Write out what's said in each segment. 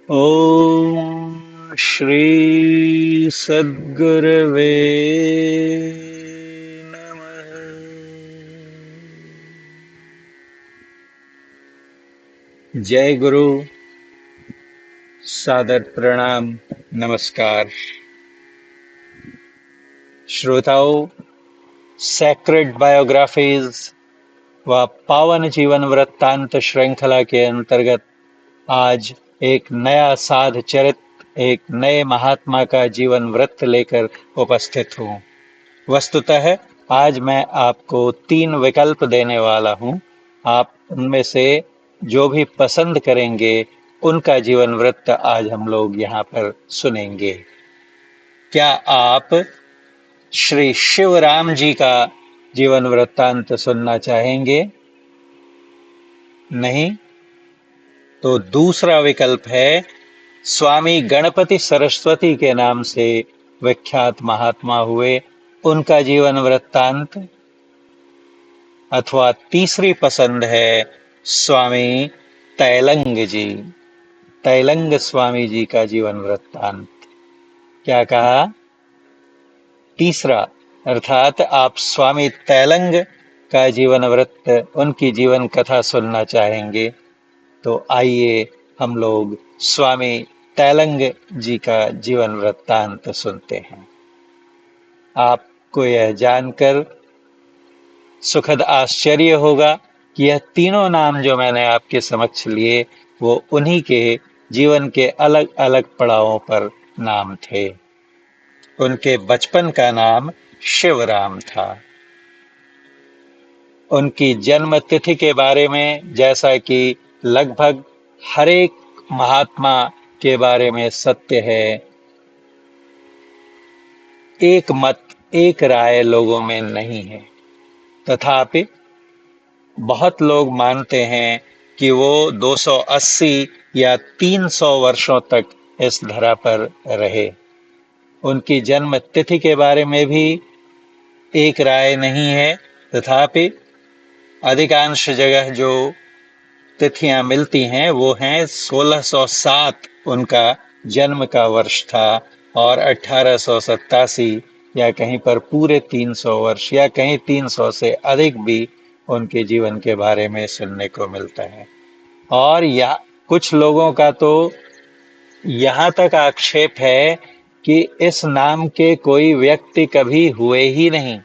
ओम श्री सद्गुरवे नमः। जय गुरु। सादर प्रणाम। नमस्कार श्रोताओं। सैक्रेड बायोग्राफीज व पावन जीवन वृत्तांत श्रृंखला के अंतर्गत आज एक नया साध चरित, एक नए महात्मा का जीवन वृत्त लेकर उपस्थित हूँ। वस्तुतः आज मैं आपको 3 विकल्प देने वाला हूं। आप उनमें से जो भी पसंद करेंगे उनका जीवन वृत्त आज हम लोग यहाँ पर सुनेंगे। क्या आप श्री शिवराम जी का जीवन वृत्तांत सुनना चाहेंगे? नहीं? तो दूसरा विकल्प है स्वामी गणपति सरस्वती के नाम से विख्यात महात्मा हुए, उनका जीवन वृत्तांत। अथवा तीसरी पसंद है स्वामी तैलंग जी, तैलंग स्वामी जी का जीवन वृत्तांत। क्या कहा? तीसरा, अर्थात आप स्वामी तैलंग का जीवन वृत्त, उनकी जीवन कथा सुनना चाहेंगे। तो आइए हम लोग स्वामी तैलंग जी का जीवन वृत्तांत सुनते हैं। आपको यह जानकर सुखद आश्चर्य होगा कि यह तीनों नाम जो मैंने आपके समक्ष लिए वो उन्हीं के जीवन के अलग अलग पड़ावों पर नाम थे। उनके बचपन का नाम शिवराम था। उनकी जन्म तिथि के बारे में, जैसा कि लगभग हर एक महात्मा के बारे में सत्य है, एक मत, एक राय लोगों में नहीं है। तथापि बहुत लोग मानते हैं कि वो 280 या 300 वर्षों तक इस धरा पर रहे। उनकी जन्म तिथि के बारे में भी एक राय नहीं है। तथापि अधिकांश जगह जो तिथियां मिलती हैं वो हैं 1607 उनका जन्म का वर्ष था, और 1887 या कहीं पर पूरे 300 वर्ष या कहीं 300 से अधिक भी उनके जीवन के बारे में सुनने को मिलता है। और या कुछ लोगों का तो यहाँ तक आक्षेप है कि इस नाम के कोई व्यक्ति कभी हुए ही नहीं।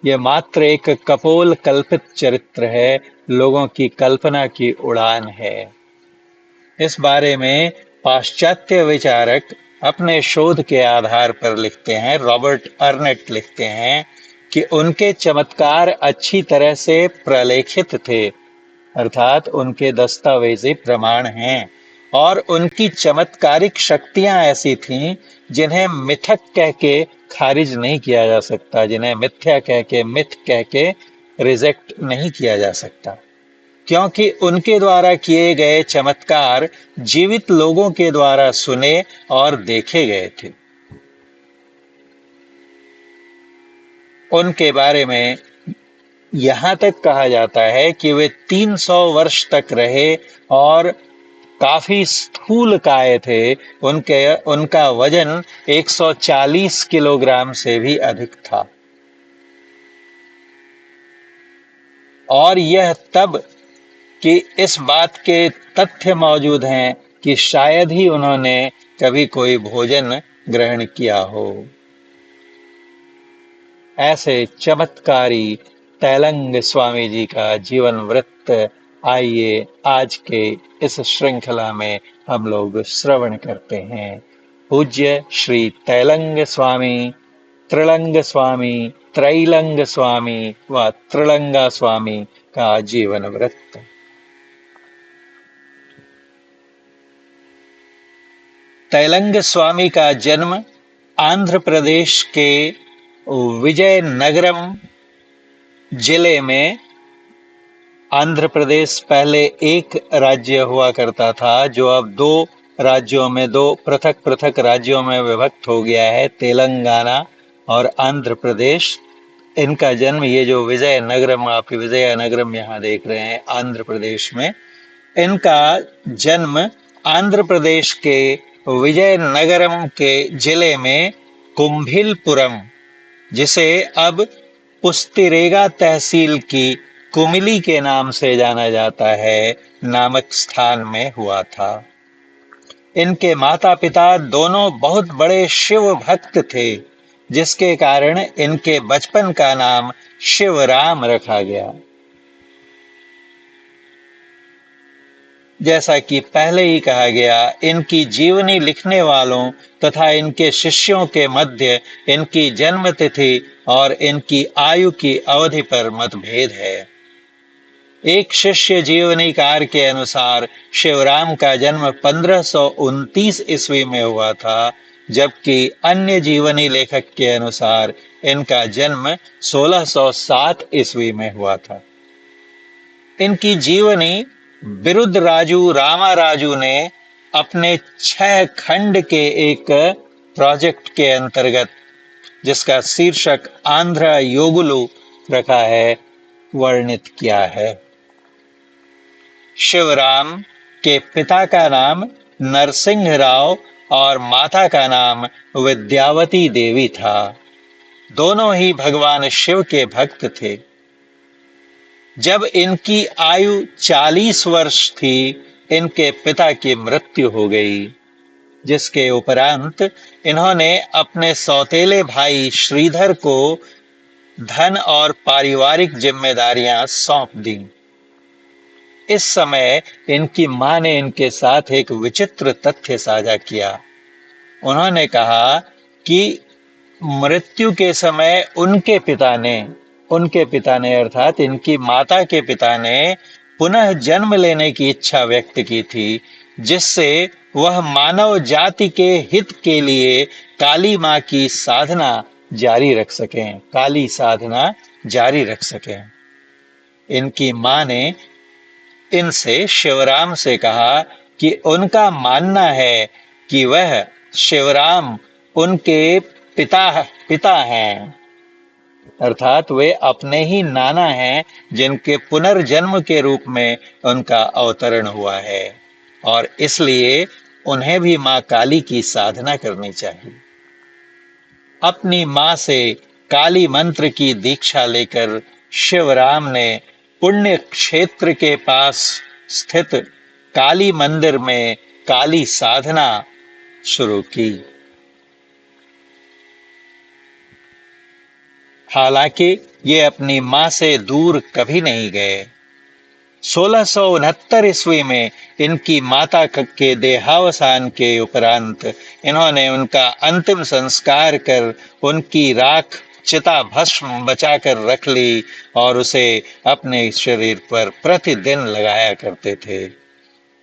ये मात्र एक कपोल कल्पित चरित्र है, लोगों की कल्पना की उड़ान है। इस बारे में पाश्चात्य विचारक अपने शोध के आधार पर लिखते हैं, रॉबर्ट अर्नेट लिखते हैं कि उनके चमत्कार अच्छी तरह से प्रलेखित थे, अर्थात उनके दस्तावेजी प्रमाण हैं, और उनकी चमत्कारिक शक्तियां ऐसी थीं जिन्हें मिथक कह के खारिज नहीं किया जा सकता, जिन्हें मिथ्या कह के, मिथ कह के रिजेक्ट नहीं किया जा सकता, क्योंकि उनके द्वारा किए गए चमत्कार जीवित लोगों के द्वारा सुने और देखे गए थे। उनके बारे में यहां तक कहा जाता है कि वे 300 वर्ष तक रहे और काफी स्थूल काय थे। उनका वजन 140 किलोग्राम से भी अधिक था। और यह तब कि इस बात के तथ्य मौजूद हैं कि शायद ही उन्होंने कभी कोई भोजन ग्रहण किया हो। ऐसे चमत्कारी तैलंग स्वामी जी का जीवन वृत्त आइए आज के इस श्रृंखला में हम लोग श्रवण करते हैं। पूज्य श्री तैलंग स्वामी, त्रिलंग स्वामी, त्रैलंग स्वामी व त्रिलंगा स्वामी का जीवन वृत्त। तैलंग स्वामी का जन्म आंध्र प्रदेश के विजयनगरम जिले में, आंध्र प्रदेश पहले एक राज्य हुआ करता था जो अब 2 राज्यों में, 2 पृथक पृथक राज्यों में विभक्त हो गया है, तेलंगाना और आंध्र प्रदेश। इनका जन्म, ये जो विजयनगरम, आप विजयनगरम यहाँ देख रहे हैं आंध्र प्रदेश में, इनका जन्म आंध्र प्रदेश के विजयनगरम के जिले में कुंभिलपुरम, जिसे अब पुस्तिरेगा तहसील की कुमिली के नाम से जाना जाता है, नामक स्थान में हुआ था। इनके माता पिता दोनों बहुत बड़े शिव भक्त थे, जिसके कारण इनके बचपन का नाम शिवराम रखा गया। जैसा कि पहले ही कहा गया, इनकी जीवनी लिखने वालों तथा इनके शिष्यों के मध्य इनकी जन्म तिथि और इनकी आयु की अवधि पर मतभेद है। एक शिष्य जीवनीकार के अनुसार शिवराम का जन्म 1529 ईस्वी में हुआ था, जबकि अन्य जीवनी लेखक के अनुसार इनका जन्म 1607 ईस्वी में हुआ था। इनकी जीवनी बिरुदराजु रामाराजु ने अपने 6 खंड के एक प्रोजेक्ट के अंतर्गत, जिसका शीर्षक आंध्र योगुलु रखा है, वर्णित किया है। शिवराम के पिता का नाम नरसिंह राव और माता का नाम विद्यावती देवी था। दोनों ही भगवान शिव के भक्त थे। जब इनकी आयु 40 वर्ष थी, इनके पिता की मृत्यु हो गई, जिसके उपरांत इन्होंने अपने सौतेले भाई श्रीधर को धन और पारिवारिक जिम्मेदारियां सौंप दी। इस समय इनकी मां ने इनके साथ एक विचित्र तथ्य साझा किया। उन्होंने कहा कि मृत्यु के समय उनके पिता ने अर्थात इनकी माता के पिता ने पुनः जन्म लेने की इच्छा व्यक्त की थी, जिससे वह मानव जाति के हित के लिए काली मां की साधना जारी रख सकें, काली साधना जारी रख सकें। इनकी मां ने इनसे शिवराम से कहा कि उनका मानना है कि वह शिवराम उनके पिता हैं, अर्थात वे अपने ही नाना हैं, जिनके पुनर्जन्म के रूप में उनका अवतरण हुआ है, और इसलिए उन्हें भी मां काली की साधना करनी चाहिए। अपनी मां से काली मंत्र की दीक्षा लेकर शिवराम ने पुण्य क्षेत्र के पास स्थित काली मंदिर में काली साधना शुरू की। हालांकि ये अपनी मां से दूर कभी नहीं गए। 1669 ईस्वी में इनकी माता के देहावसान के उपरांत इन्होंने उनका अंतिम संस्कार कर उनकी राख चिता भस्म बचाकर रख ली और उसे अपने शरीर पर प्रतिदिन लगाया करते थे।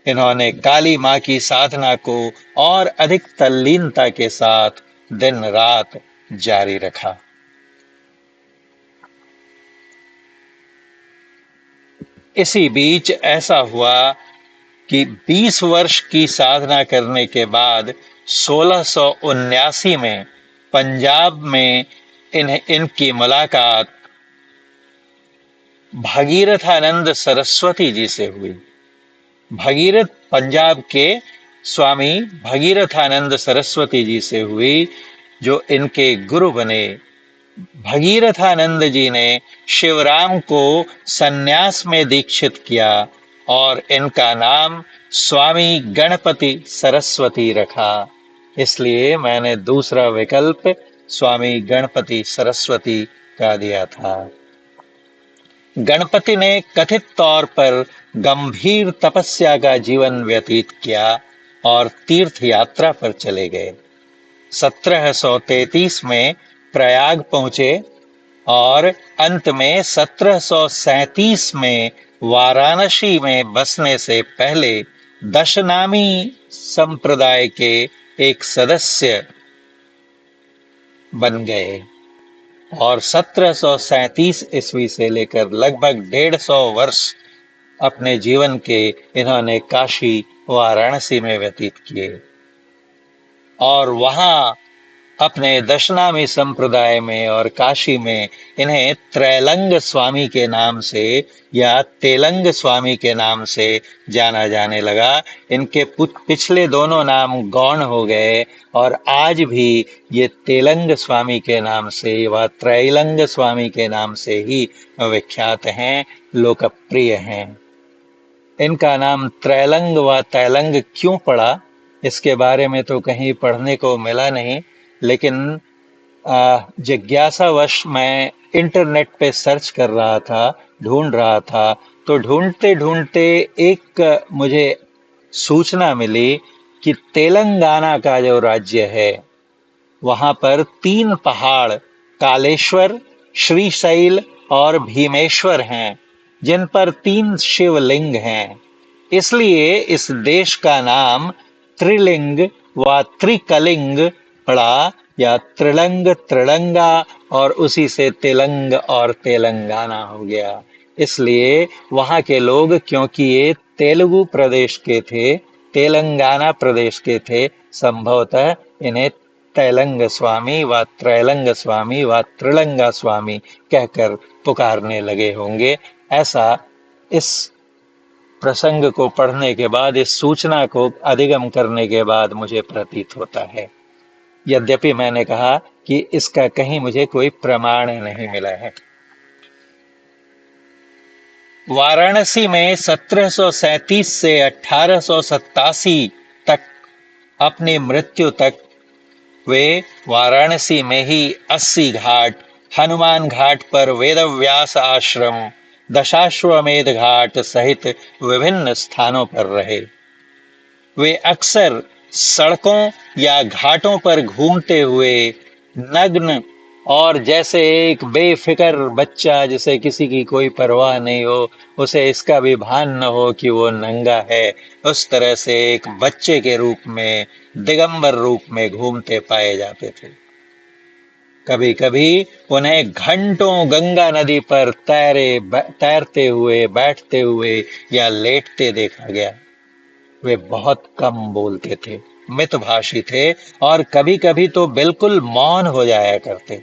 इन्होंने काली मां की साधना को और अधिक तल्लीनता के साथ दिन रात जारी रखा। इसी बीच ऐसा हुआ कि 20 वर्ष की साधना करने के बाद 1679 में पंजाब में इनकी मुलाकात भगीरथानंद सरस्वती जी से हुई। भगीरथ पंजाब के स्वामी भगीरथानंद सरस्वती जी से हुई, जो इनके गुरु बने। भगीरथानंद जी ने शिवराम को सन्यास में दीक्षित किया और इनका नाम स्वामी गणपति सरस्वती रखा। इसलिए मैंने दूसरा विकल्प स्वामी गणपति सरस्वती का दिया था। गणपति ने कथित तौर पर गंभीर तपस्या का जीवन व्यतीत किया और तीर्थ यात्रा पर चले गए। 1733 में प्रयाग पहुंचे और अंत में 1737 में वाराणसी में बसने से पहले दशनामी संप्रदाय के एक सदस्य बन गए और 1737 ईस्वी से लेकर लगभग 150 वर्ष अपने जीवन के इन्होंने काशी वाराणसी में व्यतीत किए और वहां अपने दशनामी संप्रदाय में और काशी में इन्हें त्रैलंग स्वामी के नाम से या तेलंग स्वामी के नाम से जाना जाने लगा। इनके पिछले दोनों नाम गौण हो गए और आज भी ये तेलंग स्वामी के नाम से व त्रैलंग स्वामी के नाम से ही विख्यात हैं, लोकप्रिय हैं। इनका नाम त्रैलंग व तैलंग क्यों पड़ा, इसके बारे में तो कहीं पढ़ने को मिला नहीं, लेकिन जिज्ञासावश मैं इंटरनेट पे सर्च कर रहा था, ढूंढ रहा था, तो ढूंढते ढूंढते एक मुझे सूचना मिली कि तेलंगाना का जो राज्य है वहां पर 3 पहाड़ कालेश्वर, श्रीशैल और भीमेश्वर हैं, जिन पर 3 शिवलिंग हैं। इसलिए इस देश का नाम त्रिलिंग व त्रिकलिंग पड़ा, या त्रिलंग, त्रिलंगा, और उसी से तेलंग और तेलंगाना हो गया। इसलिए वहां के लोग, क्योंकि ये तेलुगु प्रदेश के थे, तेलंगाना प्रदेश के थे, संभवतः इन्हें तैलंग स्वामी व त्रैलंग स्वामी व त्रिलंगा स्वामी कहकर पुकारने लगे होंगे। ऐसा इस प्रसंग को पढ़ने के बाद, इस सूचना को अधिगम करने के बाद मुझे प्रतीत होता है, यद्यपि मैंने कहा कि इसका कहीं मुझे कोई प्रमाण नहीं मिला है। वाराणसी में 1737 से 1887 तक, अपनी मृत्यु तक, वे वाराणसी में ही 80 घाट, हनुमान घाट पर वेदव्यास आश्रम, दशाश्वमेध घाट सहित विभिन्न स्थानों पर रहे। वे अक्सर सड़कों या घाटों पर घूमते हुए नग्न और जैसे एक बेफिक्र बच्चा, जिसे किसी की कोई परवाह नहीं हो, उसे इसका भी भान न हो कि वो नंगा है, उस तरह से एक बच्चे के रूप में, दिगंबर रूप में घूमते पाए जाते थे। कभी कभी उन्हें घंटों गंगा नदी पर तैरते हुए, बैठते हुए या लेटते देखा गया। वे बहुत कम बोलते थे, मितभाषी थे और कभी कभी तो बिल्कुल मौन हो जाया करते।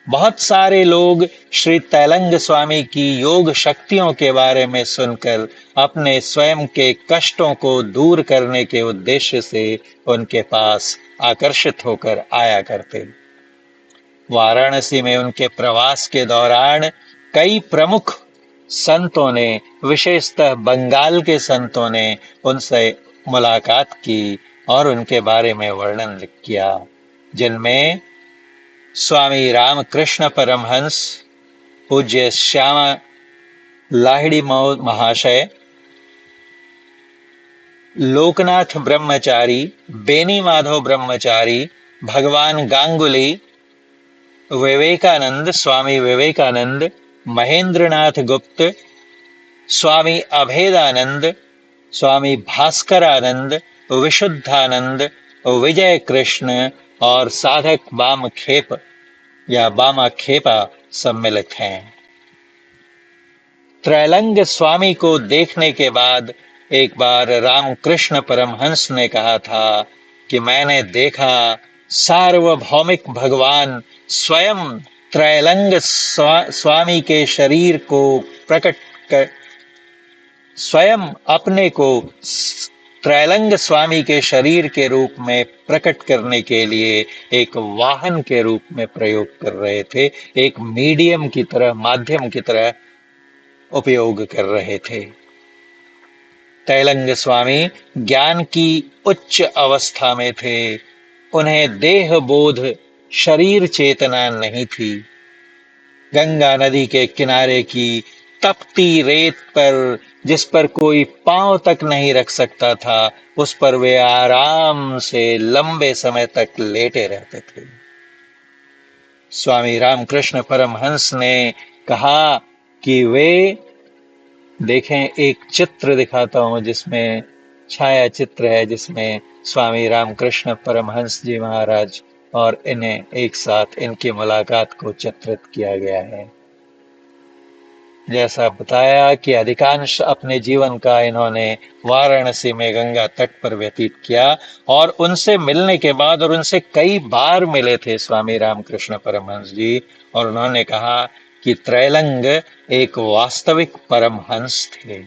बहुत सारे लोग श्री तैलंग स्वामी की योग शक्तियों के बारे में सुनकर अपने स्वयं के कष्टों को दूर करने के उद्देश्य से उनके पास आकर्षित होकर आया करते। वाराणसी में उनके प्रवास के दौरान कई प्रमुख संतों ने, विशेषतः बंगाल के संतों ने उनसे मुलाकात की और उनके बारे में वर्णन किया, जिनमें स्वामी रामकृष्ण परमहंस, पूज्य श्यामा लाहिड़ी महाशय, लोकनाथ ब्रह्मचारी, बेनी माधव ब्रह्मचारी, भगवान गांगुली, विवेकानंद, स्वामी विवेकानंद, महेंद्रनाथ गुप्त, स्वामी अभेदानंद, स्वामी भास्करानंद, विशुद्धानंद, विजय कृष्ण और साधक बामखेप या बामाखेपा सम्मिलित हैं। त्रैलंग स्वामी को देखने के बाद एक बार रामकृष्ण परमहंस ने कहा था कि मैंने देखा सार्वभौमिक भगवान स्वयं त्रैलंग स्वामी के शरीर को प्रकट कर, स्वयं अपने को त्रैलंग स्वामी के शरीर के रूप में प्रकट करने के लिए एक वाहन के रूप में प्रयोग कर रहे थे, एक मीडियम की तरह, माध्यम की तरह उपयोग कर रहे थे। तैलंग स्वामी ज्ञान की उच्च अवस्था में थे, उन्हें देह बोध, शरीर चेतना नहीं थी। गंगा नदी के किनारे की तपती रेत पर, जिस पर कोई पांव तक नहीं रख सकता था, उस पर वे आराम से लंबे समय तक लेटे रहते थे। स्वामी रामकृष्ण परमहंस ने कहा कि वे देखें, एक चित्र दिखाता हूं जिसमें छाया चित्र है, जिसमें स्वामी रामकृष्ण परमहंस जी महाराज और इन्हें एक साथ, इनकी मुलाकात को चित्रित किया गया है। जैसा बताया कि अधिकांश अपने जीवन का इन्होंने वाराणसी में गंगा तट पर व्यतीत किया, और उनसे मिलने के बाद, और उनसे कई बार मिले थे स्वामी रामकृष्ण परमहंस जी, और उन्होंने कहा कि त्रैलंग एक वास्तविक परमहंस थे।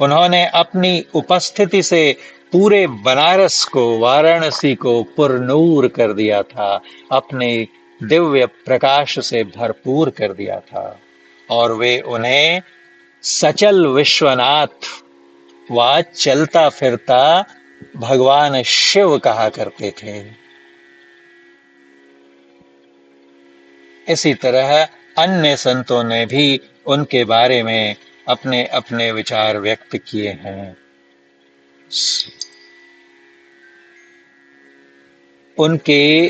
उन्होंने अपनी उपस्थिति से पूरे बनारस को, वाराणसी को पुरनूर कर दिया था, अपने दिव्य प्रकाश से भरपूर कर दिया था, और वे उन्हें सचल विश्वनाथ व चलता फिरता भगवान शिव कहा करते थे। इसी तरह अन्य संतों ने भी उनके बारे में अपने अपने विचार व्यक्त किए हैं। उनके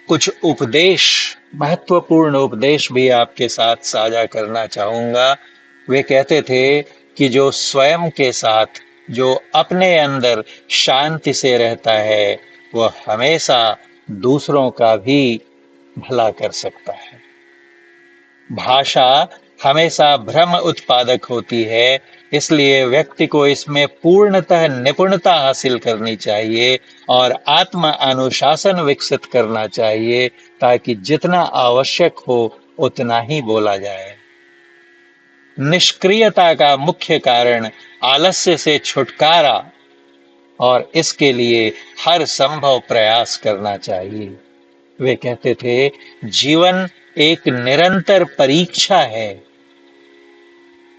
कुछ उपदेश, महत्वपूर्ण उपदेश भी आपके साथ साझा करना चाहूंगा। वे कहते थे कि जो स्वयं के साथ, जो अपने अंदर शांति से रहता है, वह हमेशा दूसरों का भी भला कर सकता है। भाषा हमेशा भ्रम उत्पादक होती है, इसलिए व्यक्ति को इसमें पूर्णतः निपुणता हासिल करनी चाहिए और आत्म अनुशासन विकसित करना चाहिए, ताकि जितना आवश्यक हो उतना ही बोला जाए। निष्क्रियता का मुख्य कारण आलस्य से छुटकारा, और इसके लिए हर संभव प्रयास करना चाहिए। वे कहते थे, जीवन एक निरंतर परीक्षा है,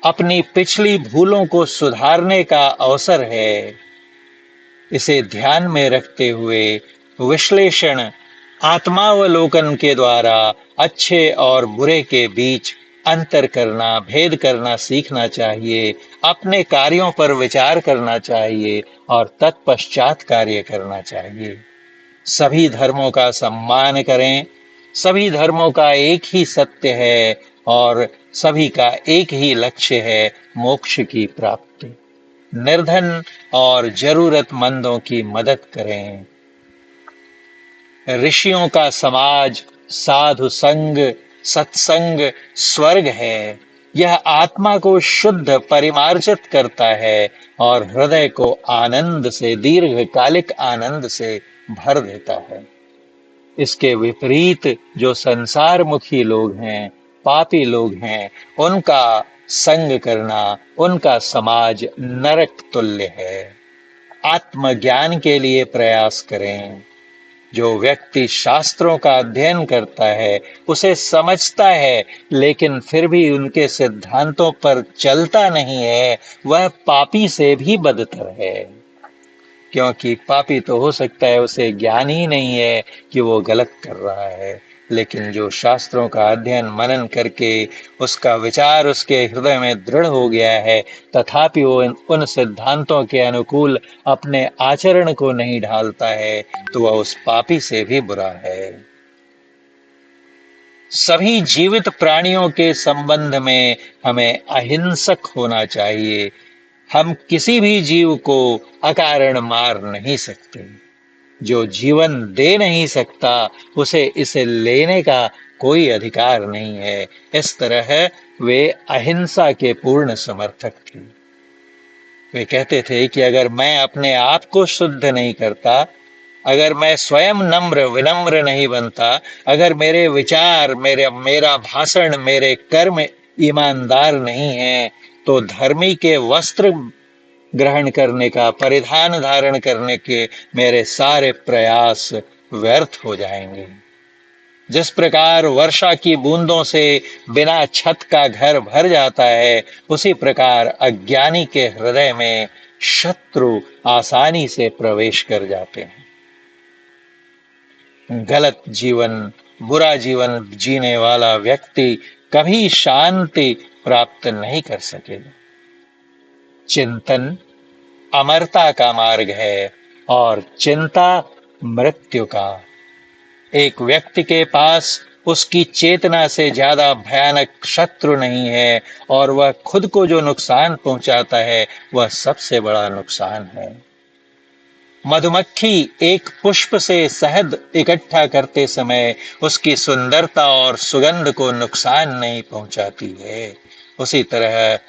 अपनी पिछली भूलों को सुधारने का अवसर है। इसे ध्यान में रखते हुए विश्लेषण, आत्मावलोकन के द्वारा अच्छे और बुरे के बीच अंतर करना, भेद करना सीखना चाहिए। अपने कार्यों पर विचार करना चाहिए और तत्पश्चात कार्य करना चाहिए। सभी धर्मों का सम्मान करें। सभी धर्मों का एक ही सत्य है और सभी का एक ही लक्ष्य है, मोक्ष की प्राप्ति। निर्धन और जरूरतमंदों की मदद करें। ऋषियों का समाज, साधु संग, सत्संग स्वर्ग है। यह आत्मा को शुद्ध परिमार्जित करता है और हृदय को आनंद से, दीर्घकालिक आनंद से भर देता है। इसके विपरीत जो संसारमुखी लोग हैं, पापी लोग हैं, उनका संग करना, उनका समाज नरक तुल्य है। आत्मज्ञान के लिए प्रयास करें। जो व्यक्ति शास्त्रों का अध्ययन करता है, उसे समझता है, लेकिन फिर भी उनके सिद्धांतों पर चलता नहीं है, वह पापी से भी बदतर है। क्योंकि पापी तो हो सकता है उसे ज्ञान ही नहीं है कि वो गलत कर रहा है, लेकिन जो शास्त्रों का अध्ययन मनन करके उसका विचार उसके हृदय में दृढ़ हो गया है, तथापि वो उन सिद्धांतों के अनुकूल अपने आचरण को नहीं ढालता है, तो वह उस पापी से भी बुरा है। सभी जीवित प्राणियों के संबंध में हमें अहिंसक होना चाहिए। हम किसी भी जीव को अकारण मार नहीं सकते। जो जीवन दे नहीं सकता, उसे इसे लेने का कोई अधिकार नहीं है। इस तरह वे अहिंसा के पूर्ण समर्थक थे। वे कहते थे कि अगर मैं अपने आप को शुद्ध नहीं करता, अगर मैं स्वयं नम्र विनम्र नहीं बनता, अगर मेरे विचार, मेरा भाषण, मेरे कर्म ईमानदार नहीं है, तो धर्मी के वस्त्र ग्रहण करने का, परिधान धारण करने के मेरे सारे प्रयास व्यर्थ हो जाएंगे। जिस प्रकार वर्षा की बूंदों से बिना छत का घर भर जाता है, उसी प्रकार अज्ञानी के हृदय में शत्रु आसानी से प्रवेश कर जाते हैं। गलत जीवन, बुरा जीवन जीने वाला व्यक्ति कभी शांति प्राप्त नहीं कर सकेगा। चिंतन अमरता का मार्ग है और चिंता मृत्यु का। एक व्यक्ति के पास उसकी चेतना से ज्यादा भयानक शत्रु नहीं है, और वह खुद को जो नुकसान पहुंचाता है, वह सबसे बड़ा नुकसान है। मधुमक्खी एक पुष्प से शहद इकट्ठा करते समय उसकी सुंदरता और सुगंध को नुकसान नहीं पहुंचाती है। उसी तरह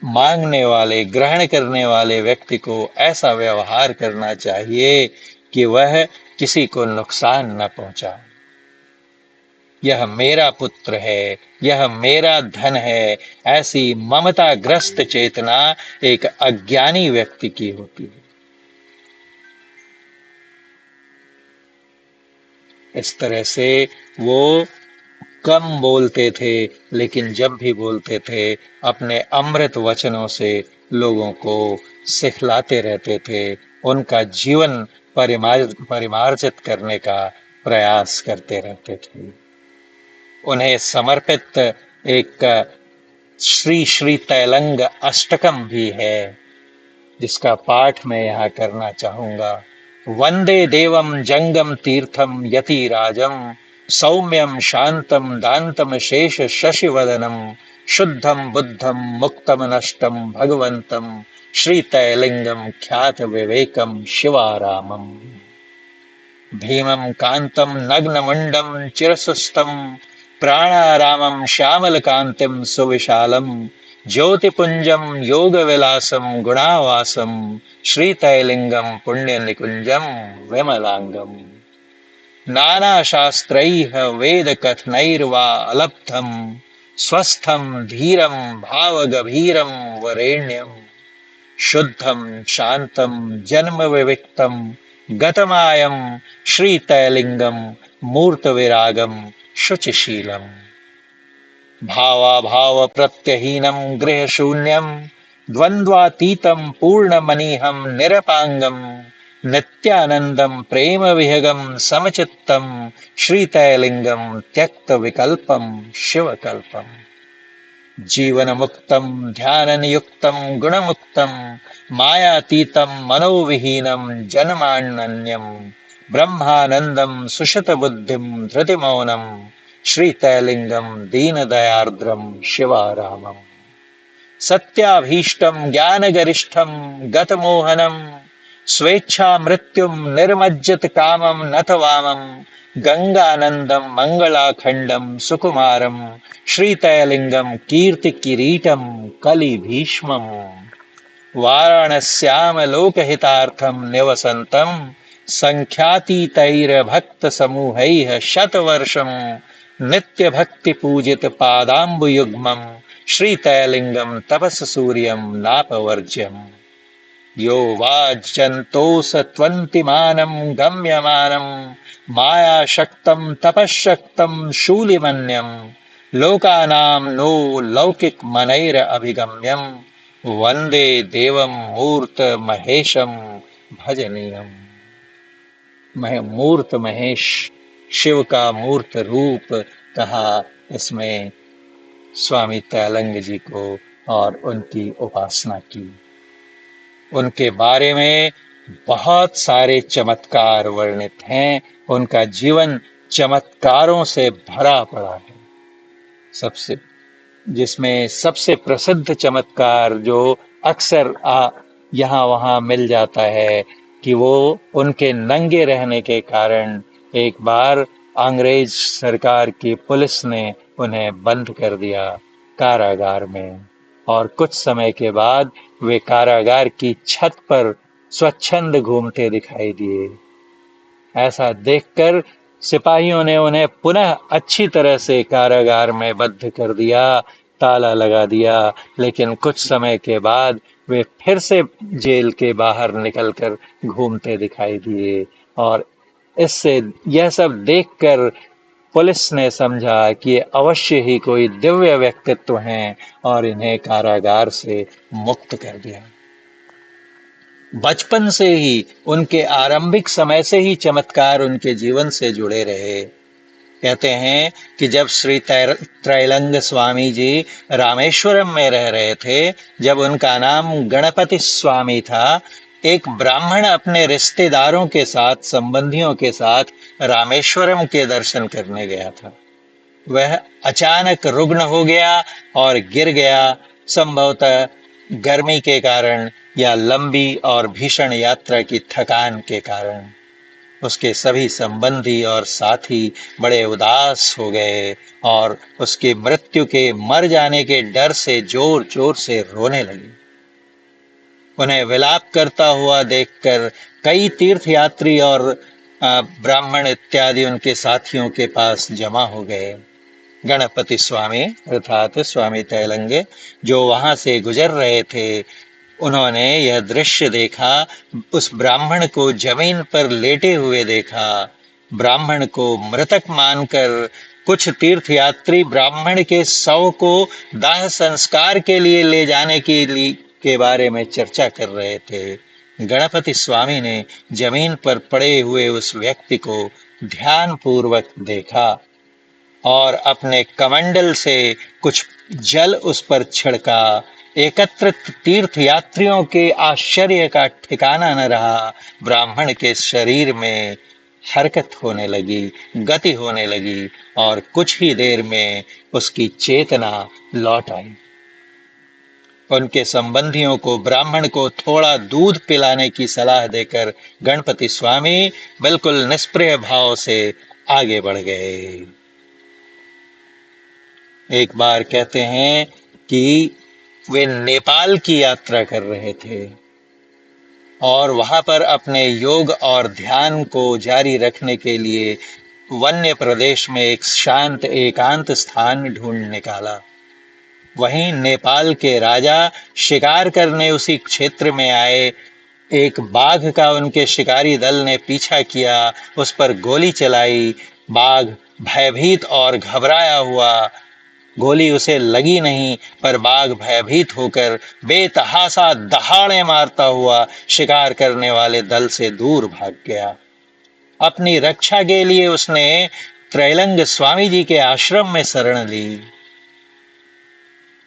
मांगने वाले, ग्रहण करने वाले व्यक्ति को ऐसा व्यवहार करना चाहिए कि वह किसी को नुकसान न पहुंचाए। यह मेरा पुत्र है, यह मेरा धन है, ऐसी ममताग्रस्त चेतना एक अज्ञानी व्यक्ति की होती है। इस तरह से वो कम बोलते थे, लेकिन जब भी बोलते थे अपने अमृत वचनों से लोगों को सिखलाते रहते थे, उनका जीवन परिमार्जित करने का प्रयास करते रहते थे। उन्हें समर्पित एक श्री श्री तैलंग अष्टकम भी है, जिसका पाठ मैं यहाँ करना चाहूंगा। वंदे देवम जंगम तीर्थम यतिराजम सौम्यम शांतम दान्तम शेष शशिवदनम शुद्धम बुद्धम मुक्तम नष्टम भगवंतम श्रीतैलिंगम ख्यात विवेकम शिवारामम भीमं कांतं नग्नमुंडं चिरसुस्थं प्राणारामं श्यामलकांतिं सुविशालं ज्योतिपुंजं योगविलासं गुणावासं श्रीतैलिंगं पुण्यनिकुंजं विमलांगम् नानाशास्त्रैः वेदकथनैर्वा अलब्धं स्वस्थं धीरं भावगभीरं वरेण्यं शुद्धं शांतं जन्म विविक्तं गतमायं श्रीतैलिंगं मूर्तविरागं शुचिशीलम् भावाभाव प्रत्यहीनं गृहशून्यं द्वन्द्वातीतं पूर्णमनीहं निरपांगं नित्यानंदं प्रेम विहगं समचित्तं श्रीतैलिंगं त्यक्त विकल्पं शिवकल्पम् जीवन मुक्तं ध्यान नियुक्तं गुणमुक्तं मायातीतं मनोविहीनं जन्मानन्यं ब्रह्मानंदं सुषत बुद्धिं धृतिमौनं श्रीतैलिंगं दीनदयार्द्रं शिवारामम् सत्याभीष्टं ज्ञानगरिष्ठं गतमोहनं स्वेच्छा मृत्युं निर्मज्जत कामं नतवामं गंगानंदं मंगलाखंडं सुकुमारं श्रीतैलिंगं कीर्तिकिरीटं कलिभीष्मम् वाराणस्याम लोकहितार्थं निवसन्तं संख्यातीतैर्भक्तसमूहैः शतवर्षं नित्यभक्तिपूजित पादाम्बुयुग्मं श्रीतैलिंगं तपस्सूर्यं नापवर्ज्यम् यो वाज्यन्तोऽसत्वन्तिमानं गम्यमानं मायाशक्तं तपश्शक्तं शूलिमन्यं लोकानां नो लौकिकमनैरभिगम्यं वन्दे देवं मूर्तमहेशं भजनीयम्। मूर्त महेश, शिव का मूर्त रूप कहा इसमें स्वामी तैलंग जी को और उनकी उपासना की। उनके बारे में बहुत सारे चमत्कार वर्णित हैं। उनका जीवन चमत्कारों से भरा पड़ा है। जिसमें सबसे प्रसिद्ध चमत्कार जो अक्सर यहाँ वहाँ मिल जाता है कि वो उनके नंगे रहने के कारण एक बार अंग्रेज सरकार की पुलिस ने उन्हें बंद कर दिया कारागार में, और कुछ समय के बाद वे कारागार की छत पर स्वच्छंद घूमते दिखाई दिए। ऐसा देखकर सिपाहियों ने उन्हें पुनः अच्छी तरह से कारागार में बंद कर दिया, ताला लगा दिया, लेकिन कुछ समय के बाद वे फिर से जेल के बाहर निकलकर घूमते दिखाई दिए। और इससे यह सब देखकर पुलिस ने समझा कि ये अवश्य ही कोई दिव्य व्यक्तित्व हैं और इन्हें कारागार से मुक्त कर दिया। बचपन से ही, उनके आरंभिक समय से ही चमत्कार उनके जीवन से जुड़े रहे। कहते हैं कि जब श्री त्रैलंग स्वामी जी रामेश्वरम में रह रहे थे, जब उनका नाम गणपति स्वामी था, एक ब्राह्मण अपने रिश्तेदारों के साथ, संबंधियों के साथ रामेश्वरम के दर्शन करने गया था। वह अचानक रुग्ण हो गया और गिर गया, संभवतः गर्मी के कारण या लंबी और भीषण यात्रा की थकान के कारण। उसके सभी संबंधी और साथी बड़े उदास हो गए और उसकी मृत्यु के मर जाने के डर से जोर जोर से रोने लगे। उन्हें विलाप करता हुआ देखकर कई तीर्थयात्री और ब्राह्मण इत्यादि उनके साथियों के पास जमा हो गए। गणपति स्वामी अर्थात स्वामी तैलंगे जो वहां से गुजर रहे थे, उन्होंने यह दृश्य देखा। उस ब्राह्मण को जमीन पर लेटे हुए देखा। ब्राह्मण को मृतक मानकर कुछ तीर्थयात्री ब्राह्मण के शव को दाह संस्कार के लिए ले जाने के बारे में चर्चा कर रहे थे। गणपति स्वामी ने जमीन पर पड़े हुए उस व्यक्ति को ध्यान पूर्वक देखा और अपने कमंडल से कुछ जल उस पर छिड़का। एकत्रित तीर्थयात्रियों के आश्चर्य का ठिकाना न रहा। ब्राह्मण के शरीर में हरकत होने लगी, गति होने लगी और कुछ ही देर में उसकी चेतना लौट आई। उनके संबंधियों को ब्राह्मण को थोड़ा दूध पिलाने की सलाह देकर गणपति स्वामी बिल्कुल निष्प्रिय भाव से आगे बढ़ गए। एक बार कहते हैं कि वे नेपाल की यात्रा कर रहे थे और वहां पर अपने योग और ध्यान को जारी रखने के लिए वन्य प्रदेश में एक शांत एकांत स्थान ढूंढ निकाला। वहीं नेपाल के राजा शिकार करने उसी क्षेत्र में आए। एक बाघ का उनके शिकारी दल ने पीछा किया, उस पर गोली चलाई। बाघ भयभीत और घबराया हुआ, गोली उसे लगी नहीं, पर बाघ भयभीत होकर बेतहाशा दहाड़े मारता हुआ शिकार करने वाले दल से दूर भाग गया। अपनी रक्षा के लिए उसने त्रैलंग स्वामी जी के आश्रम में शरण ली।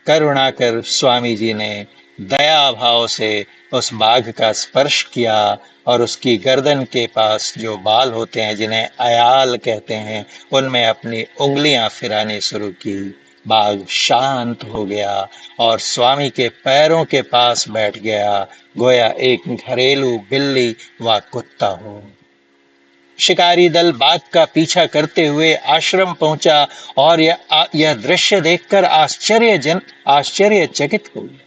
करुणाकर स्वामी जी ने दया भाव से उस बाघ का स्पर्श किया और उसकी गर्दन के पास जो बाल होते हैं, जिन्हें अयाल कहते हैं, उनमें अपनी उंगलियां फिरानी शुरू की। बाघ शांत हो गया और स्वामी के पैरों के पास बैठ गया, गोया एक घरेलू बिल्ली व कुत्ता हो। शिकारी दल बाघ का पीछा करते हुए आश्रम पहुंचा और यह दृश्य देखकर आश्चर्यचकित हो गया।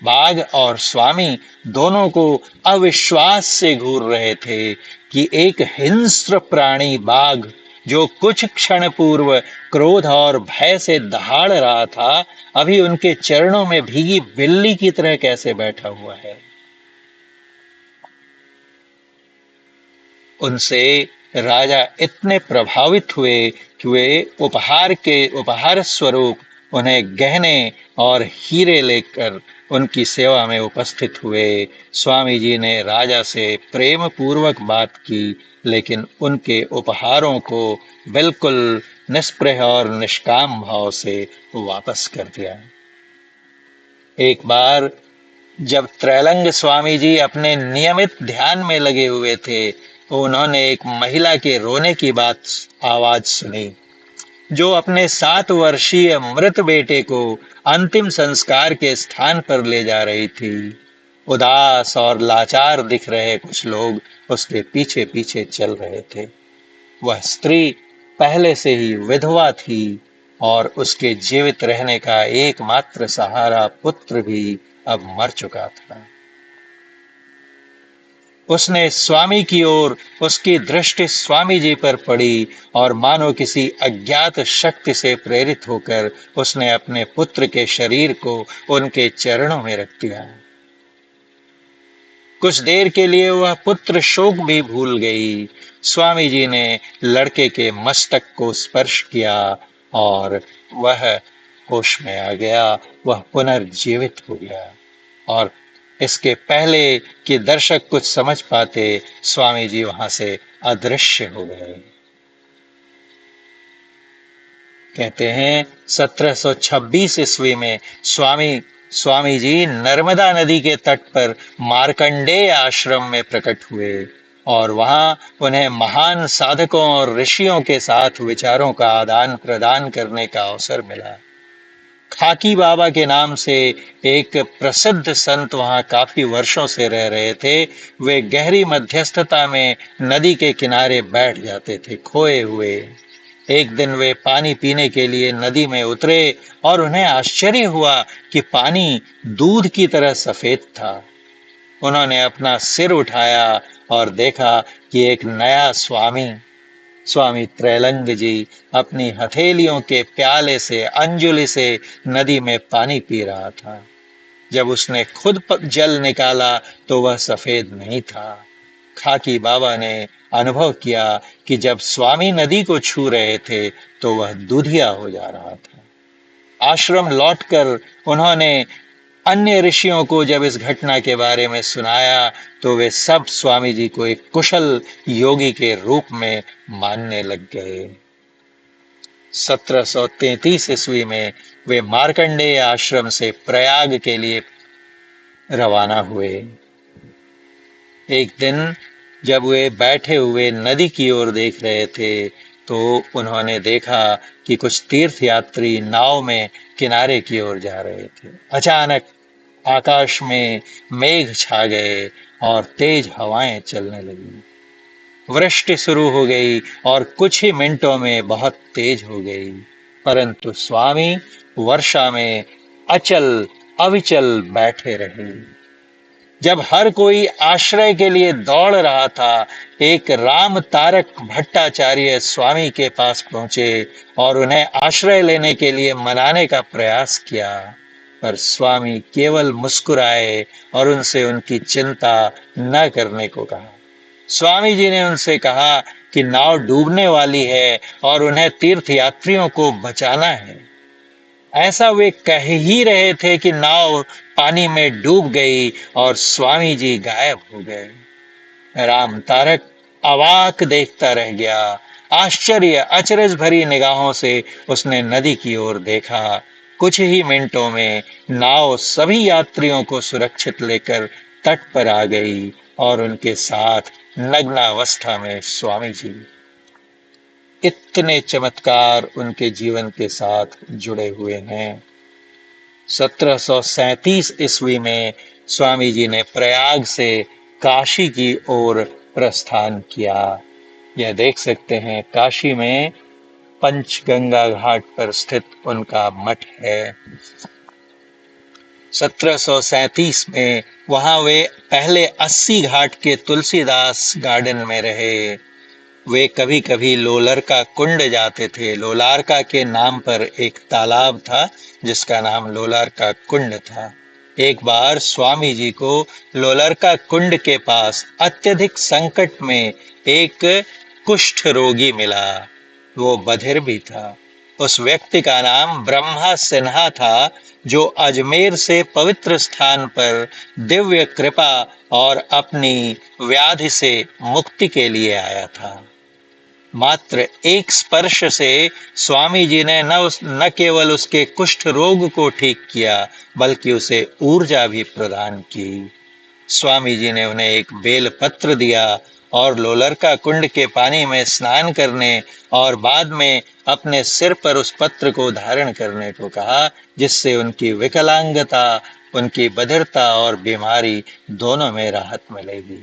बाघ और स्वामी दोनों को अविश्वास से घूर रहे थे कि एक हिंस्र प्राणी बाघ, जो कुछ क्षण पूर्व क्रोध और भय से दहाड़ रहा था, अभी उनके चरणों में भीगी बिल्ली की तरह कैसे बैठा हुआ है। उनसे राजा इतने प्रभावित हुए कि वे उपहार स्वरूप उन्हें गहने और हीरे लेकर उनकी सेवा में उपस्थित हुए। स्वामी जी ने राजा से प्रेम पूर्वक बात की, लेकिन उनके उपहारों को बिल्कुल निष्प्रह और निष्काम भाव से वापस कर दिया। एक बार जब त्रैलंग स्वामी जी अपने नियमित ध्यान में लगे हुए थे, तो उन्होंने एक महिला के रोने की आवाज सुनी, जो अपने 7 वर्षीय मृत बेटे को अंतिम संस्कार के स्थान पर ले जा रही थी। उदास और लाचार दिख रहे कुछ लोग उसके पीछे पीछे चल रहे थे। वह स्त्री पहले से ही विधवा थी और उसके जीवित रहने का एकमात्र सहारा पुत्र भी अब मर चुका था। उसने स्वामी की ओर उसकी दृष्टि स्वामी जी पर पड़ी और मानो किसी अज्ञात शक्ति से प्रेरित होकर उसने अपने पुत्र के शरीर को उनके चरणों में रख दिया। कुछ देर के लिए वह पुत्र शोक भी भूल गई। स्वामी जी ने लड़के के मस्तक को स्पर्श किया और वह होश में आ गया, वह पुनर्जीवित हो गया। और इसके पहले कि दर्शक कुछ समझ पाते, स्वामी जी वहां से अदृश्य हो गए। कहते हैं 1726 ईस्वी में स्वामी जी नर्मदा नदी के तट पर मार्कंडेय आश्रम में प्रकट हुए और वहां उन्हें महान साधकों और ऋषियों के साथ विचारों का आदान प्रदान करने का अवसर मिला। खाकी बाबा के नाम से एक प्रसिद्ध संत वहां काफी वर्षों से रह रहे थे। वे गहरी मध्यस्थता में नदी के किनारे बैठ जाते थे, खोए हुए। एक दिन वे पानी पीने के लिए नदी में उतरे और उन्हें आश्चर्य हुआ कि पानी दूध की तरह सफेद था। उन्होंने अपना सिर उठाया और देखा कि एक नया स्वामी, स्वामी त्रैलंग जी, अपनी हथेलियों के प्याले से, अंजुलि से नदी में पानी पी रहा था। जब उसने खुद जल निकाला तो वह सफेद नहीं था। खाकी बाबा ने अनुभव किया कि जब स्वामी नदी को छू रहे थे तो वह दूधिया हो जा रहा था। आश्रम लौटकर उन्होंने अन्य ऋषियों को जब इस घटना के बारे में सुनाया तो वे सब स्वामी जी को एक कुशल योगी के रूप में मानने लग गए। 1733 ईस्वी में वे मार्कंडेय आश्रम से प्रयाग के लिए रवाना हुए। एक दिन जब वे बैठे हुए नदी की ओर देख रहे थे तो उन्होंने देखा कि कुछ तीर्थयात्री नाव में किनारे की ओर जा रहे थे। अचानक आकाश में मेघ छा गए और तेज हवाएं चलने लगी। वृष्टि शुरू हो गई और कुछ ही मिनटों में बहुत तेज हो गई, परंतु स्वामी वर्षा में अचल अविचल बैठे रहे। जब हर कोई आश्रय के लिए दौड़ रहा था, एक राम तारक भट्टाचार्य स्वामी के पास पहुंचे और उन्हें आश्रय लेने के लिए मनाने का प्रयास किया, पर स्वामी केवल मुस्कुराए और उनसे उनकी चिंता न करने को कहा। स्वामी जी ने उनसे कहा कि नाव डूबने वाली है और उन्हें तीर्थयात्रियों को बचाना है। ऐसा वे कह ही रहे थे कि नाव पानी में डूब गई और स्वामी जी गायब हो गए। राम तारक अवाक देखता रह गया। आश्चर्य अचरज भरी निगाहों से उसने नदी की ओर देखा। कुछ ही मिनटों में नाव सभी यात्रियों को सुरक्षित लेकर तट पर आ गई और उनके साथ नग्नावस्था में स्वामी जी। इतने चमत्कार उनके जीवन के साथ जुड़े हुए हैं। 1737 ईस्वी में स्वामी जी ने प्रयाग से काशी की ओर प्रस्थान किया। यह देख सकते हैं, काशी में पंचगंगा घाट पर स्थित उनका मठ है। 1737 में वहां वे पहले 80 घाट के तुलसीदास गार्डन में रहे। वे कभी कभी लोलरका कुंड जाते थे। लोलारका के नाम पर एक तालाब था जिसका नाम लोलारका कुंड था। एक बार स्वामी जी को लोलरका कुंड के पास अत्यधिक संकट में एक कुष्ठ रोगी मिला। वो बधिर भी था। उस व्यक्ति का नाम ब्रह्मा सिन्हा था, जो अजमेर से पवित्र स्थान पर दिव्य कृपा और अपनी व्याधि से मुक्ति के लिए आया था। मात्र एक स्पर्श से स्वामी जी ने न केवल उसके कुष्ठ रोग को ठीक किया, बल्कि उसे ऊर्जा भी प्रदान की। स्वामी जी ने उन्हें एक बेल पत्र दिया और लोलरका कुंड के पानी में स्नान करने और बाद में अपने सिर पर उस पत्र को धारण करने को कहा, जिससे उनकी विकलांगता, उनकी बधिरता और बीमारी दोनों में राहत मिलेगी।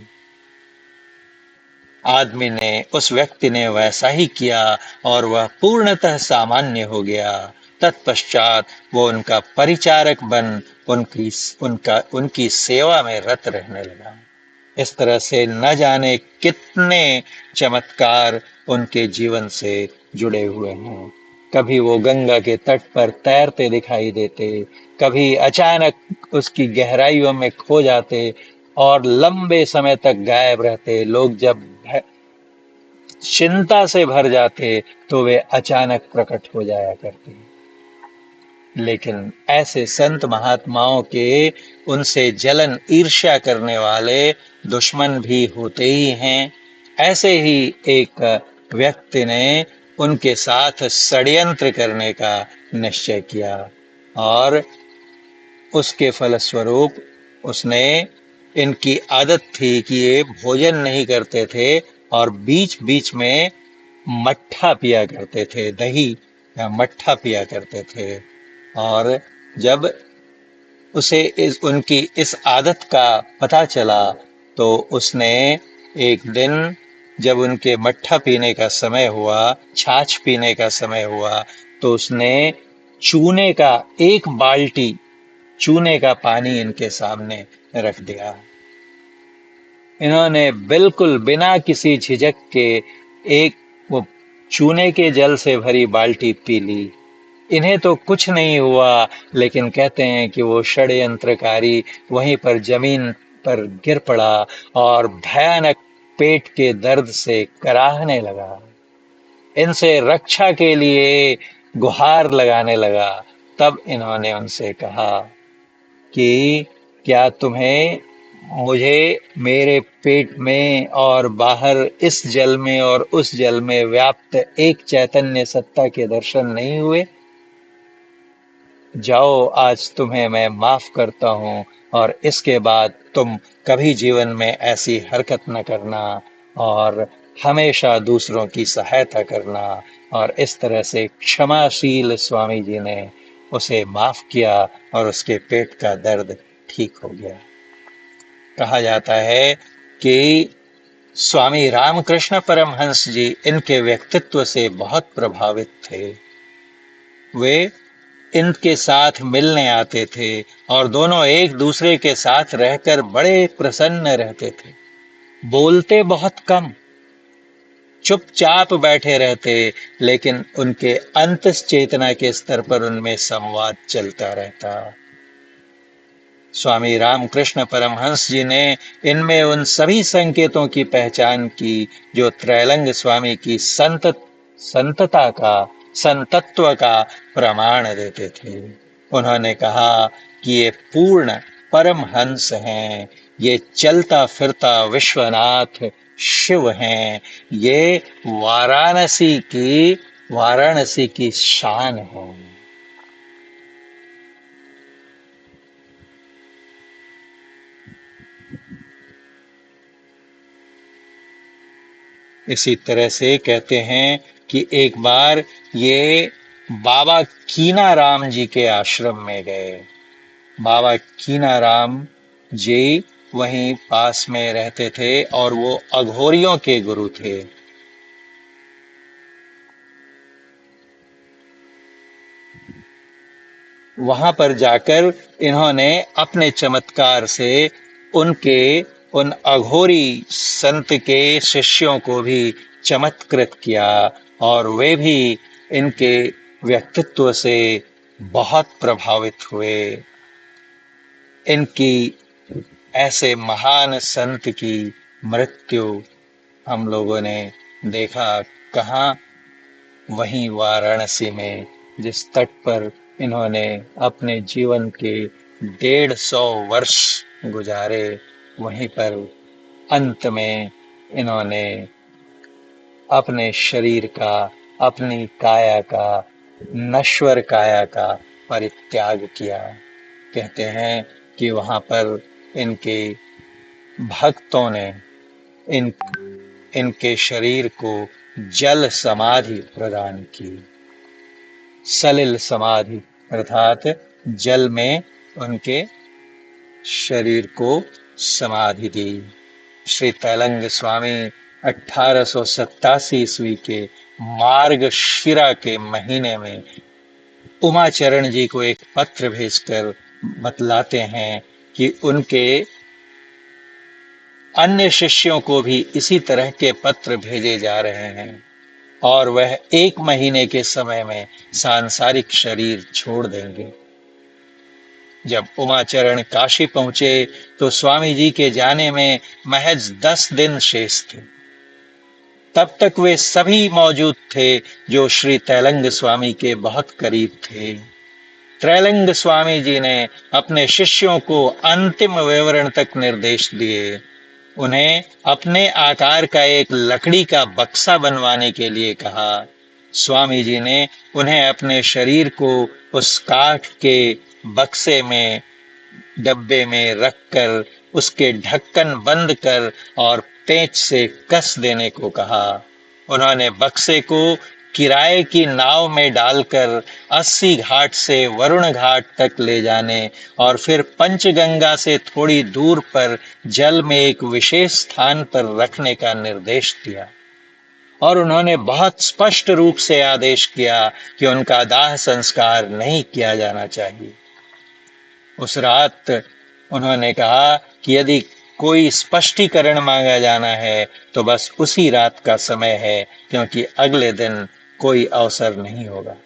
आदमी ने, उस व्यक्ति ने वैसा ही किया और वह पूर्णतः सामान्य हो गया। तत्पश्चात वो उनका परिचारक बन उनकी सेवा में रत रहने लगा। इस तरह से न जाने कितने चमत्कार उनके जीवन से जुड़े हुए हैं। कभी वो गंगा के तट पर तैरते दिखाई देते, कभी अचानक उसकी गहराइयों में खो जाते और लंबे समय तक गायब रहते। लोग जब चिंता से भर जाते तो वे अचानक प्रकट हो जाया करते। लेकिन ऐसे संत महात्माओं के उनसे जलन ईर्ष्या करने वाले दुश्मन भी होते ही हैं। ऐसे ही एक व्यक्ति ने उनके साथ षड्यंत्र करने का निश्चय किया और उसके फलस्वरूप उसने, इनकी आदत थी कि ये भोजन नहीं करते थे और बीच बीच में मट्ठा पिया करते थे, दही या मट्ठा पिया करते थे। और जब उसे उनकी इस आदत का पता चला तो उसने एक दिन जब उनके मट्ठा पीने का समय हुआ, छाछ पीने का समय हुआ, तो उसने चूने का एक बाल्टी चूने का पानी इनके सामने रख दिया। इन्होंने बिल्कुल बिना किसी झिझक के एक वो चूने के जल से भरी बाल्टी पी ली। इन्हें तो कुछ नहीं हुआ, लेकिन कहते हैं कि वो षड्यंत्रकारी वहीं पर जमीन पर गिर पड़ा और भयानक पेट के दर्द से कराहने लगा। इनसे रक्षा के लिए गुहार लगाने लगा। तब इन्होंने उनसे कहा कि क्या तुम्हें मुझे मेरे पेट में और बाहर इस जल में और उस जल में व्याप्त एक चैतन्य सत्ता के दर्शन नहीं हुए? जाओ, आज तुम्हें मैं माफ करता हूं और इसके बाद तुम कभी जीवन में ऐसी हरकत न करना और हमेशा दूसरों की सहायता करना। और इस तरह से क्षमाशील स्वामी जी ने उसे माफ किया और उसके पेट का दर्द ठीक हो गया। कहा जाता है कि स्वामी रामकृष्ण परमहंस जी इनके व्यक्तित्व से बहुत प्रभावित थे। वे इनके साथ मिलने आते थे और दोनों एक दूसरे के साथ रहकर बड़े प्रसन्न रहते थे। बोलते बहुत कम, चुपचाप बैठे रहते, लेकिन उनके अंतस चेतना के स्तर पर उनमें संवाद चलता रहता। स्वामी रामकृष्ण परमहंस जी ने इनमें उन सभी संकेतों की पहचान की जो त्रैलंग स्वामी की संतता का संतत्व का प्रमाण देते थे। उन्होंने कहा कि ये पूर्ण परमहंस हैं, ये चलता फिरता विश्वनाथ शिव हैं, ये वाराणसी की शान है। इसी तरह से कहते हैं कि एक बार ये बाबा कीनाराम जी के आश्रम में गए। बाबा कीनाराम जी वहीं पास में रहते थे और वो अघोरियों के गुरु थे। वहां पर जाकर इन्होंने अपने चमत्कार से उनके उन अघोरी संत के शिष्यों को भी चमत्कृत किया और वे भी इनके व्यक्तित्व से बहुत प्रभावित हुए। इनकी ऐसे महान संत की मृत्यु हम लोगों ने देखा कहाँ? वहीं वाराणसी में, जिस तट पर इन्होंने अपने जीवन के 150 वर्ष गुजारे, वहीं पर अंत में इन्होंने अपने शरीर का, अपनी काया का, नश्वर काया का परित्याग किया। कहते हैं कि वहां पर इनके भक्तों ने इन इनके शरीर को जल समाधि प्रदान की। सलिल समाधि अर्थात जल में उनके शरीर को समाधि दी। श्री तैलंग स्वामी 1887 ईस्वी के मार्गशिरा के महीने में उमाचरण जी को एक पत्र भेजकर बतलाते हैं कि उनके अन्य शिष्यों को भी इसी तरह के पत्र भेजे जा रहे हैं और वह 1 महीने के समय में सांसारिक शरीर छोड़ देंगे। जब उमाचरण काशी पहुंचे तो स्वामी जी के जाने में महज 10 दिन शेष थे। तब तक वे सभी मौजूद थे जो श्री तैलंग स्वामी के बहुत करीब थे। त्रैलंग स्वामी जी ने अपने शिष्यों को अंतिम विवरण तक निर्देश दिए। उन्हें अपने आकार का एक लकड़ी का बक्सा बनवाने के लिए कहा। स्वामी जी ने उन्हें अपने शरीर को उस काठ के बक्से में, डब्बे में रखकर उसके ढक्कन बंद कर और पेंच से कस देने को कहा। उन्होंने बक्से को किराए की नाव में डालकर 80 घाट से वरुण घाट तक ले जाने और फिर पंचगंगा से थोड़ी दूर पर जल में एक विशेष स्थान पर रखने का निर्देश दिया। और उन्होंने बहुत स्पष्ट रूप से आदेश किया कि उनका दाह संस्कार नहीं किया जाना चाहिए। उस रात उन्होंने कहा कि यदि कोई स्पष्टीकरण मांगा जाना है तो बस उसी रात का समय है, क्योंकि अगले दिन कोई अवसर नहीं होगा।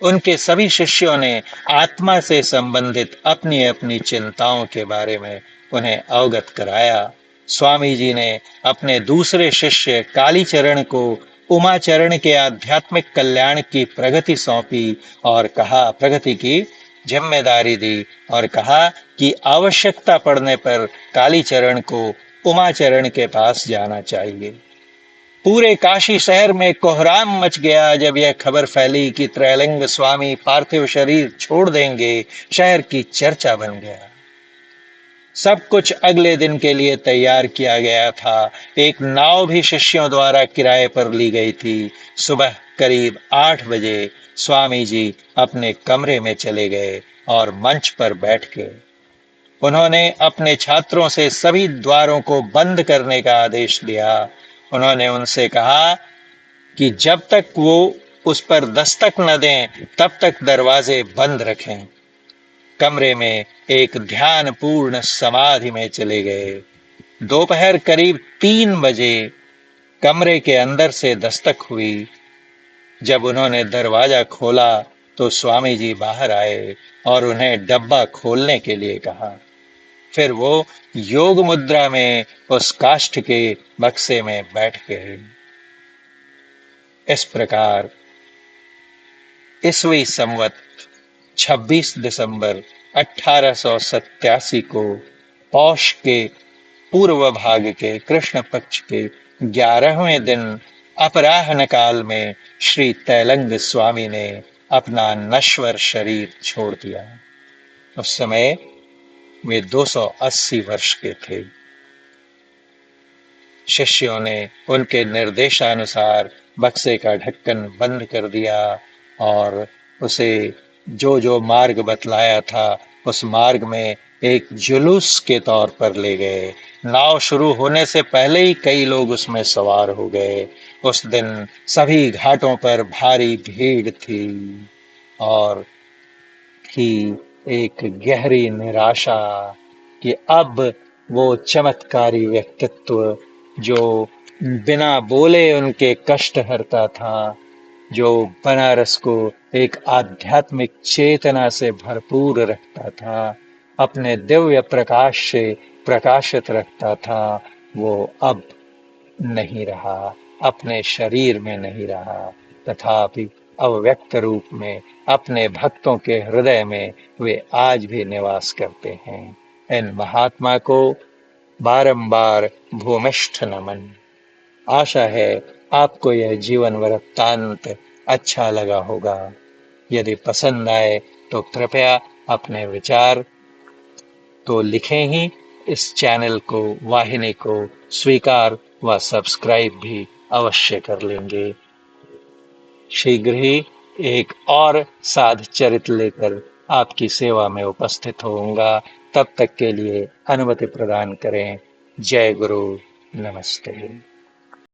उनके सभी शिष्यों ने आत्मा से संबंधित अपनी अपनी चिंताओं के बारे में उन्हें अवगत कराया। स्वामी जी ने अपने दूसरे शिष्य कालीचरण को उमाचरण के आध्यात्मिक कल्याण की प्रगति सौंपी और कहा, प्रगति की जिम्मेदारी दी और कहा कि आवश्यकता पड़ने पर कालीचरण को उमाचरण के पास जाना चाहिए। पूरे काशी शहर में कोहराम मच गया जब यह खबर फैली कि त्रैलंग स्वामी पार्थिव शरीर छोड़ देंगे। शहर की चर्चा बन गया। सब कुछ अगले दिन के लिए तैयार किया गया था। एक नाव भी शिष्यों द्वारा किराए पर ली गई थी। सुबह करीब 8 बजे स्वामी जी अपने कमरे में चले गए और मंच पर बैठ गए। उन्होंने अपने छात्रों से सभी द्वारों को बंद करने का आदेश दिया। उन्होंने उनसे कहा कि जब तक वो उस पर दस्तक न दें तब तक दरवाजे बंद रखें। कमरे में एक ध्यानपूर्ण समाधि में चले गए। दोपहर करीब 3 बजे कमरे के अंदर से दस्तक हुई। जब उन्होंने दरवाजा खोला तो स्वामी जी बाहर आए और उन्हें डब्बा खोलने के लिए कहा। फिर वो योग मुद्रा में उस काष्ठ के बक्से में बैठ गए। इस प्रकार ईस्वी संवत 26 दिसंबर 1887 को पौष के पूर्व भाग के कृष्ण पक्ष के 11वें दिन अपराह्न काल में श्री तैलंग स्वामी ने अपना नश्वर शरीर छोड़ दिया। उस समय वे 280 वर्ष के थे। शिष्यों ने उनके निर्देशानुसार बक्से का ढक्कन बंद कर दिया और उसे जो जो मार्ग बतलाया था उस मार्ग में एक जुलूस के तौर पर ले गए। नाव शुरू होने से पहले ही कई लोग उसमें सवार हो गए। उस दिन सभी घाटों पर भारी भीड़ थी और थी एक गहरी निराशा कि अब वो चमत्कारी व्यक्तित्व जो बिना बोले उनके कष्ट हरता था, जो बनारस को एक आध्यात्मिक चेतना से भरपूर रखता था, अपने दिव्य प्रकाश से प्रकाशित रखता था, वो अब नहीं रहा, अपने शरीर में नहीं रहा, तथापि अव्यक्त रूप में अपने भक्तों के हृदय में वे आज भी निवास करते हैं। इन महात्मा को बारंबार भूमिष्ठ नमन। आशा है आपको यह जीवन वृत्तांत अच्छा लगा होगा। यदि पसंद आए तो कृपया अपने विचार तो लिखें ही, इस चैनल को, वाहिनी को स्वीकार व सब्सक्राइब भी अवश्य कर लेंगे। शीघ्र ही एक और साध चरित्र लेकर आपकी सेवा में उपस्थित होऊंगा। तब तक के लिए अनुमति प्रदान करें। जय गुरु, नमस्ते।